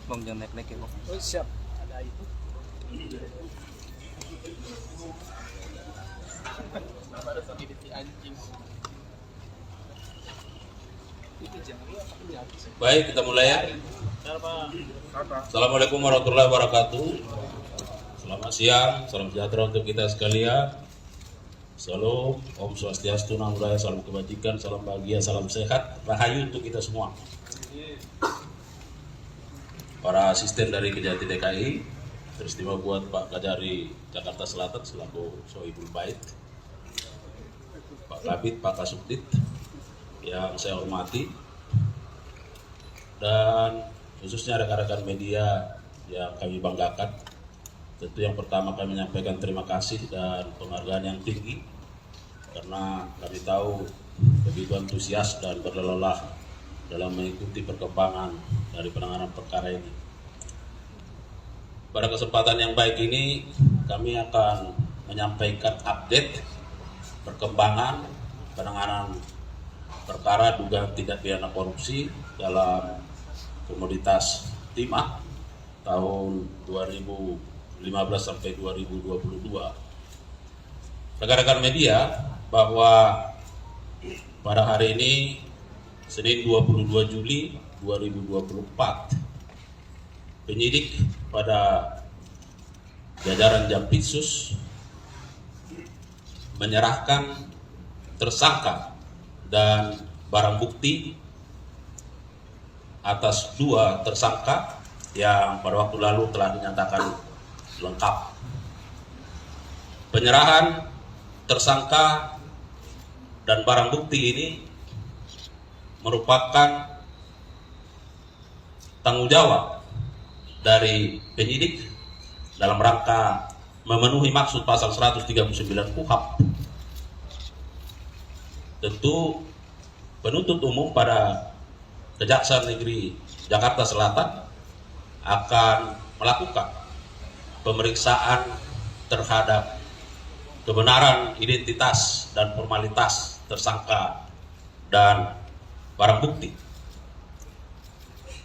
Bang jangan naik-naik ya bang. Oh siap, ada itu. Pada stability anjing. Baik, kita mulai ya. Assalamualaikum warahmatullahi wabarakatuh. Selamat siang, salam sejahtera untuk kita sekalian. Salam, Om Swastiastu, Namo Buddhaya, salam kebajikan, salam bahagia, salam sehat, rahayu untuk kita semua. Para asisten dari Kejati DKI, teristimewa buat Pak Kajari Jakarta Selatan selaku Sohibul Bait, Pak Kabid, Pak Kasubdit yang saya hormati, dan khususnya rekan-rekan media yang kami banggakan. Tentu yang pertama kami menyampaikan terima kasih dan penghargaan yang tinggi karena kami tahu begitu antusias dan berlelah dalam mengikuti perkembangan dari penanganan perkara ini. Pada kesempatan yang baik ini kami akan menyampaikan update perkembangan penanganan perkara dugaan tindak pidana korupsi dalam komoditas timah tahun 2015 sampai 2022. Rekan-rekan media, bahwa pada hari ini Senin 22 Juli 2024 penyidik pada jajaran Jampitsus menyerahkan tersangka dan barang bukti atas dua tersangka yang pada waktu lalu telah dinyatakan lengkap. Penyerahan tersangka dan barang bukti ini merupakan tanggung jawab dari penyidik dalam rangka memenuhi maksud pasal 139 KUHP. Tentu penuntut umum pada Kejaksaan Negeri Jakarta Selatan akan melakukan pemeriksaan terhadap kebenaran identitas dan formalitas tersangka dan barang bukti.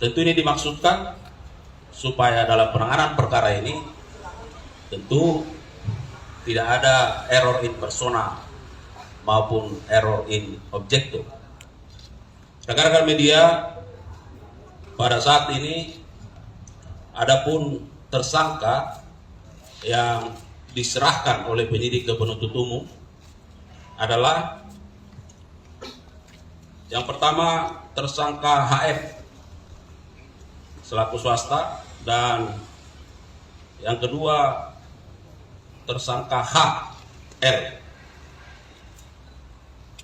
Tentu ini dimaksudkan supaya dalam penanganan perkara ini tentu tidak ada error in persona maupun error in objecto. Rekan-rekan media, pada saat ini adapun tersangka yang diserahkan oleh penyidik ke penuntut umum adalah yang pertama tersangka HF selaku swasta, dan yang kedua tersangka HR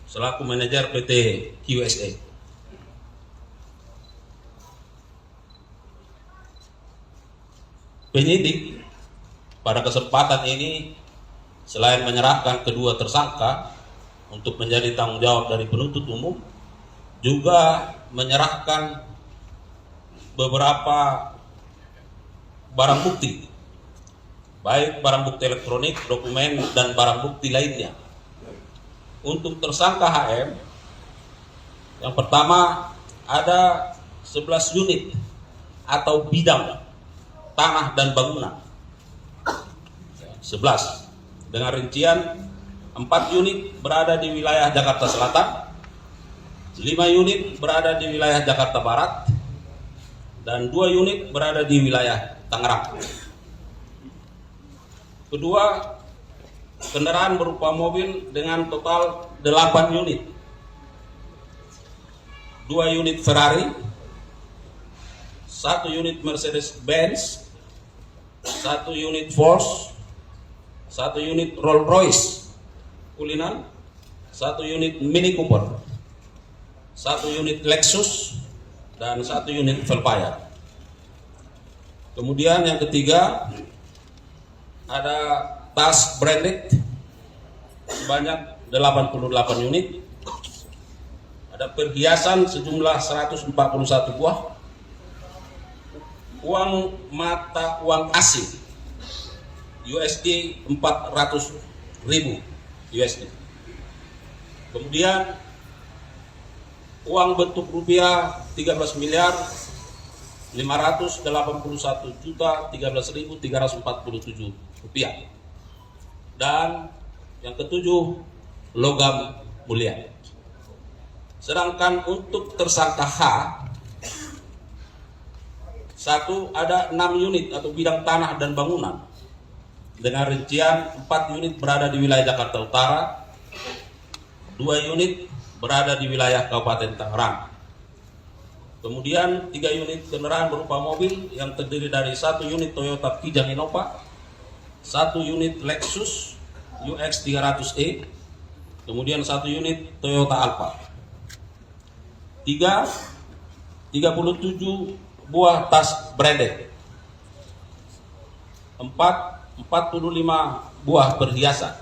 selaku manajer PT QSA. Penyidik pada kesempatan ini selain menyerahkan kedua tersangka untuk menjadi tanggung jawab dari penuntut umum, juga menyerahkan beberapa barang bukti, baik barang bukti elektronik, dokumen, dan barang bukti lainnya. Untuk tersangka HM, yang pertama ada 11 unit atau bidang tanah dan bangunan, 11 dengan rincian 4 unit berada di wilayah Jakarta Selatan, 5 unit berada di wilayah Jakarta Barat, dan 2 unit berada di wilayah Tangerang. Kedua, kendaraan berupa mobil dengan total 8 unit, 2 unit Ferrari, 1 unit Mercedes-Benz, 1 unit Porsche, 1 unit Rolls-Royce Cullinan, 1 unit Mini Cooper, 1 unit Lexus, dan 1 unit Velfire. Kemudian yang ketiga ada tas branded sebanyak 88 unit, ada perhiasan sejumlah 141 buah, uang mata uang asing USD 400.000 USD. Kemudian uang bentuk rupiah 13 miliar Rp581.013.347. Dan yang ketujuh, logam mulia. Sedangkan untuk tersangka H, satu, ada 6 unit atau bidang tanah dan bangunan dengan rincian 4 unit berada di wilayah Jakarta Utara, 2 unit berada di wilayah Kabupaten Tangerang. Kemudian 3 unit kendaraan berupa mobil yang terdiri dari 1 unit Toyota Kijang Innova, 1 unit Lexus UX 300e, kemudian 1 unit Toyota Alphard. 37 buah tas branded. 45 buah perhiasan.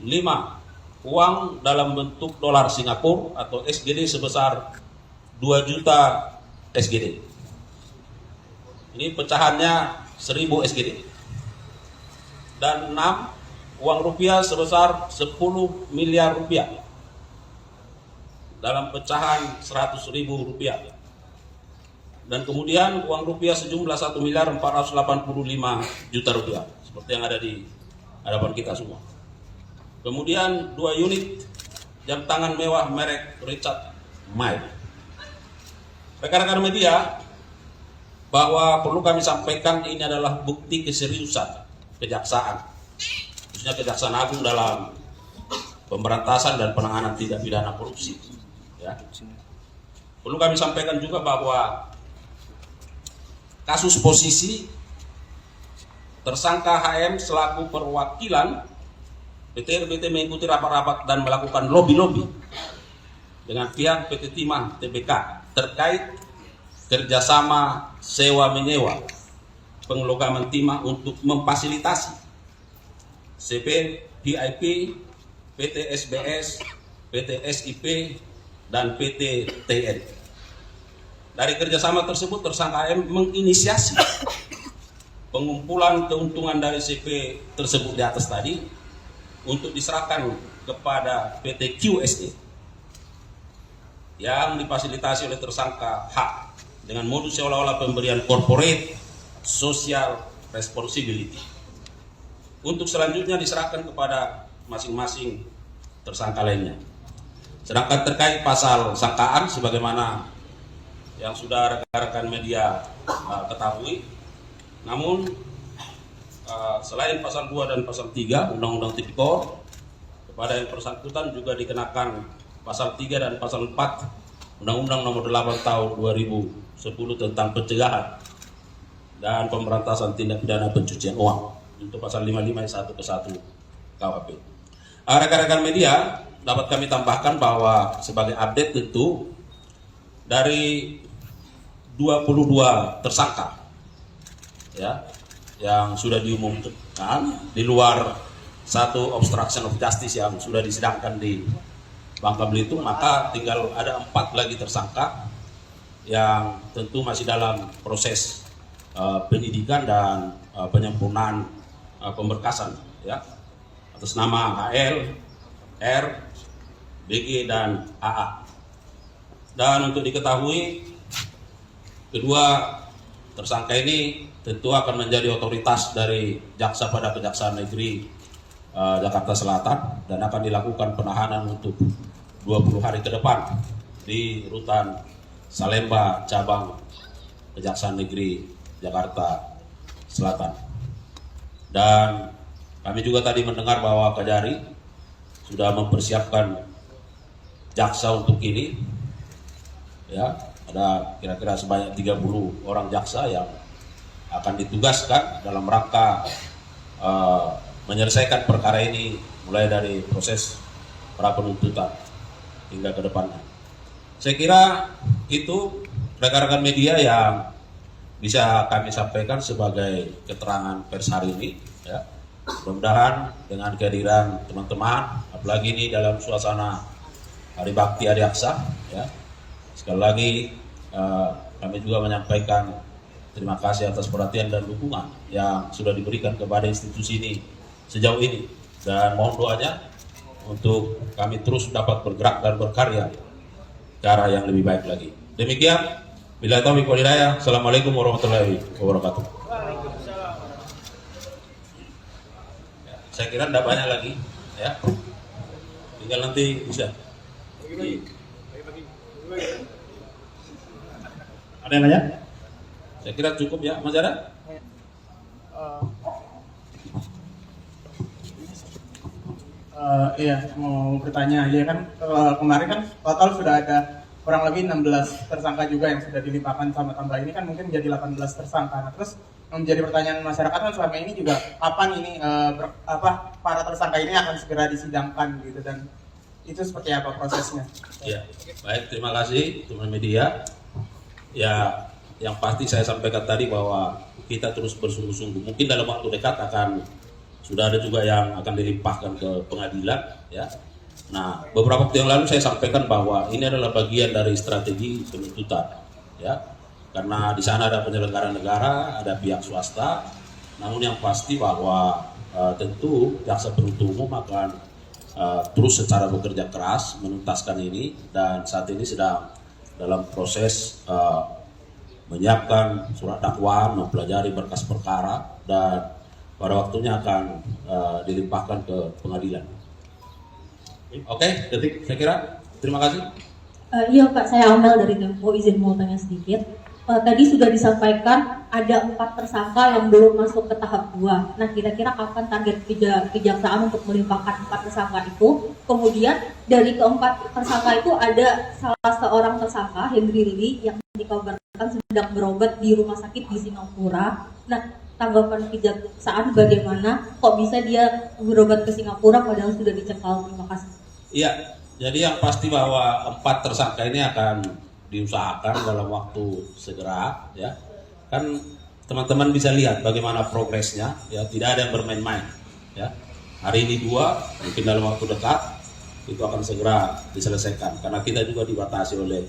5 uang dalam bentuk dolar Singapura atau SGD sebesar 2 juta SGD. Ini pecahannya 1000 SGD. Dan 6 uang rupiah sebesar 10 miliar rupiah dalam pecahan 100.000 rupiah. Dan kemudian uang rupiah sejumlah 1.485 juta rupiah seperti yang ada di hadapan kita semua. Kemudian 2 unit jam tangan mewah merek Richard Mille. Rekan-rekan media, bahwa perlu kami sampaikan ini adalah bukti keseriusan kejaksaan, khususnya Kejaksaan Agung dalam pemberantasan dan penanganan tindak pidana korupsi. Ya. Perlu kami sampaikan juga bahwa kasus posisi tersangka HM selaku perwakilan PT RBT mengikuti rapat-rapat dan melakukan lobby-lobby dengan pihak PT Timah Tbk terkait kerjasama sewa-menyewa pengelogaman timah untuk memfasilitasi CP, VIP, PT SBS, PT SIP, dan PT TN. Dari kerjasama tersebut, tersangka M menginisiasi pengumpulan keuntungan dari CP tersebut di atas tadi untuk diserahkan kepada PT QSE yang difasilitasi oleh tersangka H dengan modus seolah-olah pemberian corporate social responsibility untuk selanjutnya diserahkan kepada masing-masing tersangka lainnya. Sedangkan terkait pasal sangkaan sebagaimana yang sudah rekan-rekan media ketahui, namun selain pasal 2 dan pasal 3 Undang-Undang Tipikor, kepada yang bersangkutan juga dikenakan pasal 3 dan pasal 4 Undang-Undang Nomor 8 Tahun 2010 tentang pencegahan dan pemberantasan tindak pidana pencucian uang untuk pasal 55 ayat 1 ke 1 KUHP. Rekan-rekan media, dapat kami tambahkan bahwa sebagai update tentu dari 22 tersangka ya yang sudah diumumkan di luar satu obstruction of justice yang sudah disidangkan di Bangka Belitung, maka tinggal ada 4 lagi tersangka yang tentu masih dalam proses penyidikan dan penyempurnaan pemberkasan ya atas nama HL, R, BG dan AA. Dan untuk diketahui kedua tersangka ini tentu akan menjadi otoritas dari jaksa pada Kejaksaan Negeri Jakarta Selatan dan akan dilakukan penahanan untuk 20 hari ke depan di rutan Salemba cabang Kejaksaan Negeri Jakarta Selatan. Dan kami juga tadi mendengar bahwa Kejari sudah mempersiapkan jaksa untuk ini. Ya, ada kira-kira sebanyak 30 orang jaksa yang akan ditugaskan dalam rangka menyelesaikan perkara ini mulai dari proses pra penuntutan hingga ke depannya. Saya kira itu rekan-rekan media yang bisa kami sampaikan sebagai keterangan pers hari ini. Ya. Mudah-mudahan dengan kehadiran teman-teman, apalagi ini dalam suasana Hari Bakti Adiaksa, ya. Sekali lagi kami juga menyampaikan terima kasih atas perhatian dan dukungan yang sudah diberikan kepada institusi ini sejauh ini, dan mohon doanya untuk kami terus dapat bergerak dan berkarya ke arah yang lebih baik lagi. Demikian Bila taufiq wal hidayah. Assalamualaikum warahmatullahi wabarakatuh. Ya, saya kira tidak banyak lagi, ya. Tinggal nanti bisa. Ada yang nanya? Saya kira cukup ya, Mas Jara. Iya, mau bertanya aja kan, kemarin kan total sudah ada kurang lebih 16 tersangka juga yang sudah dilimpahkan sama tambah ini kan mungkin menjadi 18 tersangka. Nah, terus yang menjadi pertanyaan masyarakat kan selama ini juga kapan ini para tersangka ini akan segera disidangkan gitu, dan itu seperti apa prosesnya? Ya, baik, terima kasih teman media. Ya, yang pasti saya sampaikan tadi bahwa kita terus bersungguh-sungguh. Mungkin dalam waktu dekat sudah ada juga yang akan dilimpahkan ke pengadilan, ya. Nah, beberapa waktu yang lalu saya sampaikan bahwa ini adalah bagian dari strategi penuntutan, ya. Karena di sana ada penyelenggara negara, ada pihak swasta. Namun yang pasti bahwa tentu jaksa penuntut umum akan terus secara bekerja keras menuntaskan ini, dan saat ini sedang dalam proses menyiapkan surat dakwaan, mempelajari berkas perkara, dan pada waktunya akan dilimpahkan ke pengadilan. Oke, detik, saya kira. Terima kasih. Iya Pak, saya Amel dari Tempo, izin mau tanya sedikit. Tadi sudah disampaikan ada 4 tersangka yang belum masuk ke tahap 2. Nah, kira-kira kapan target kejaksaan untuk melimpahkan 4 tersangka itu? Kemudian dari keempat tersangka itu ada salah seorang tersangka, Henry Lili, yang dikabarkan sedang berobat di rumah sakit di Singapura. Nah, tanggapan kejaksaan bagaimana? Kok bisa dia berobat ke Singapura padahal sudah dicekal? Terima kasih. Iya, jadi yang pasti bahwa 4 tersangka ini akan diusahakan dalam waktu segera, ya. Kan teman-teman bisa lihat bagaimana progresnya, ya. Tidak ada yang bermain-main, ya. Hari ini 2, mungkin dalam waktu dekat itu akan segera diselesaikan, karena kita juga dibatasi oleh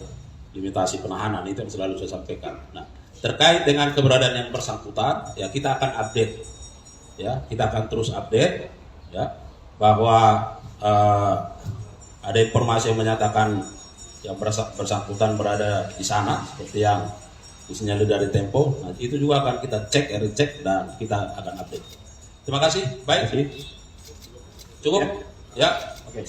limitasi penahanan, itu yang selalu saya sampaikan. Nah, terkait dengan keberadaan yang bersangkutan, ya kita akan update, ya, kita akan terus update, ya, bahwa ada informasi yang menyatakan yang bersangkutan berada di sana, seperti yang disinyalir dari Tempo. Nah, itu juga akan kita cek, recek, dan kita akan update. Terima kasih. Baik, cukup, ya. Oke.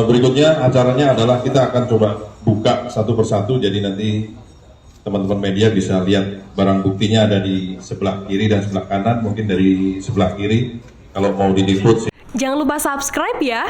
Berikutnya acaranya adalah kita akan coba buka satu persatu, jadi nanti teman-teman media bisa lihat barang buktinya ada di sebelah kiri dan sebelah kanan. Mungkin dari sebelah kiri kalau mau diliput. Jangan lupa subscribe ya.